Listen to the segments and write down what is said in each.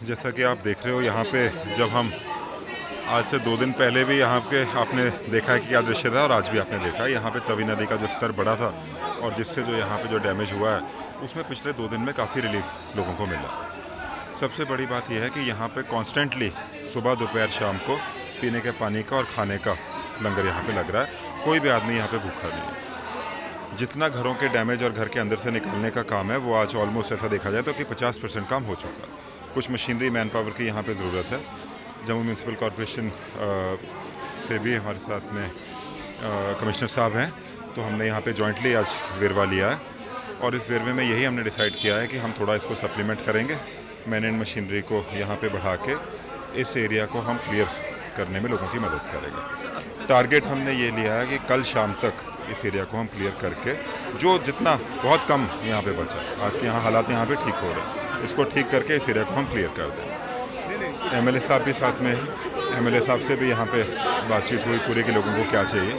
जैसा कि आप देख रहे हो यहाँ पे, जब हम आज से 2 दिन पहले भी यहाँ पे आपने देखा है कि क्या दृश्य था, और आज भी आपने देखा है यहाँ पे तवी नदी का जो स्तर बढ़ा था और जिससे जो यहाँ पे जो डैमेज हुआ है उसमें पिछले 2 दिन में काफ़ी रिलीफ लोगों को मिला। सबसे बड़ी बात यह है कि यहाँ पे कॉन्स्टेंटली सुबह दोपहर शाम को पीने के पानी का और खाने का लंगर यहाँ पे लग रहा है। कोई भी आदमी यहाँ पे भूखा नहीं है। जितना घरों के डैमेज और घर के अंदर से निकालने का काम है वो आज ऑलमोस्ट ऐसा देखा जाए तो कि 50% काम हो चुका है। कुछ मशीनरी मैन पावर की यहाँ पे ज़रूरत है। जम्मू म्यूनसिपल कॉरपोरेशन से भी हमारे साथ में कमिश्नर साहब हैं, तो हमने यहाँ पे जॉइंटली आज वेरवा लिया है और इस वेरवे में यही हमने डिसाइड किया है कि हम थोड़ा इसको सप्लीमेंट करेंगे। मैन एंड मशीनरी को यहाँ पे बढ़ा के इस एरिया को हम क्लियर करने में लोगों की मदद करेंगे। टारगेट हमने ये लिया है कि कल शाम तक इस एरिया को हम क्लियर करके जो जितना बहुत कम यहाँ पे बचा है, आज के यहाँ हालात यहाँ पे ठीक हो रहे हैं, इसको ठीक करके इस एरिया को हम क्लियर कर दें। एमएलए साहब भी साथ में हैं। एमएलए साहब से भी यहाँ पे बातचीत हुई पूरे के लोगों को क्या चाहिए।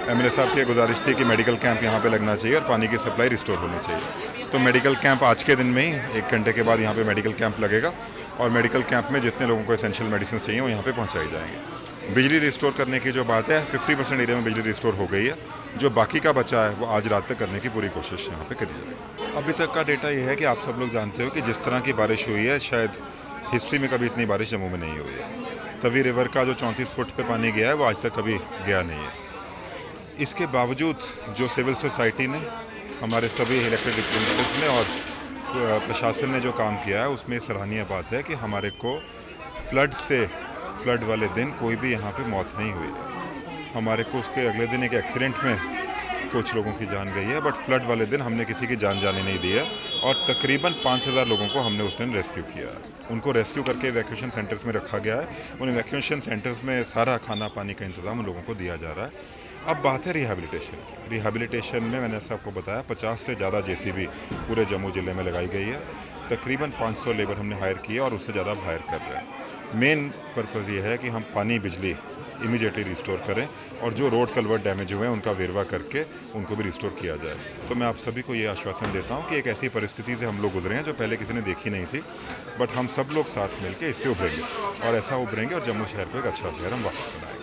एमएलए साहब की गुजारिश थी कि मेडिकल कैंप यहाँ पे लगना चाहिए और पानी की सप्लाई रिस्टोर होनी चाहिए। तो मेडिकल कैंप आज के दिन में ही 1 घंटे के बाद यहाँ पे मेडिकल कैंप लगेगा और मेडिकल कैंप में जितने लोगों को एसेंशियल मेडिसिन चाहिए वो यहाँ पे पहुँचाई जाएंगे। बिजली रिस्टोर करने की जो बात है 50% एरिया में बिजली रिस्टोर हो गई है। जो बाकी का बचा है वो आज रात तक करने की पूरी कोशिश यहाँ पे करी जाएगी। अभी तक का डेटा ये है कि आप सब लोग जानते हो कि जिस तरह की बारिश हुई है शायद हिस्ट्री में कभी इतनी बारिश जम्मू में नहीं हुई है। तवी रिवर का जो 34 फुट पे पानी गया है वो आज तक कभी गया नहीं है। इसके बावजूद जो सिविल सोसाइटी ने, हमारे सभी इलेक्टेड रिप्रेजेंटेटिव्स ने और प्रशासन ने जो काम किया है उसमें सराहनीय बात है कि हमारे को फ्लड वाले दिन कोई भी यहाँ पे मौत नहीं हुई है। हमारे को उसके अगले दिन एक एक्सीडेंट में कुछ लोगों की जान गई है, बट फ्लड वाले दिन हमने किसी की जान जाने नहीं दी है और तकरीबन 5000 लोगों को हमने उस दिन रेस्क्यू किया है। उनको रेस्क्यू करके इवैक्यूएशन सेंटर्स में रखा गया है। उन इवैक्यूएशन सेंटर्स में सारा खाना पानी का इंतज़ाम उन लोगों को दिया जा रहा है। अब बात है रिहैबिलिटेशन की। रिहैबिलिटेशन में मैंने आपको बताया 50 से ज़्यादा जेसीबी पूरे जम्मू ज़िले में लगाई गई है। तकरीबन 500 लेबर हमने हायर किया और उससे ज़्यादा हायर कर रहे हैं। मेन पर्पज़ ये है कि हम पानी बिजली इमीडिएटली रिस्टोर करें और जो रोड कल्वर्ट डैमेज हुए हैं उनका वेरवा करके उनको भी रिस्टोर किया जाए। तो मैं आप सभी को ये आश्वासन देता हूँ कि एक ऐसी परिस्थिति से हम लोग गुजरे हैं जो पहले किसी ने देखी नहीं थी, बट हम सब लोग साथ मिलकर इससे उभरेंगे और ऐसा उभरेंगे और जम्मू शहर को एक अच्छा शहर हम वापस बनाएंगे।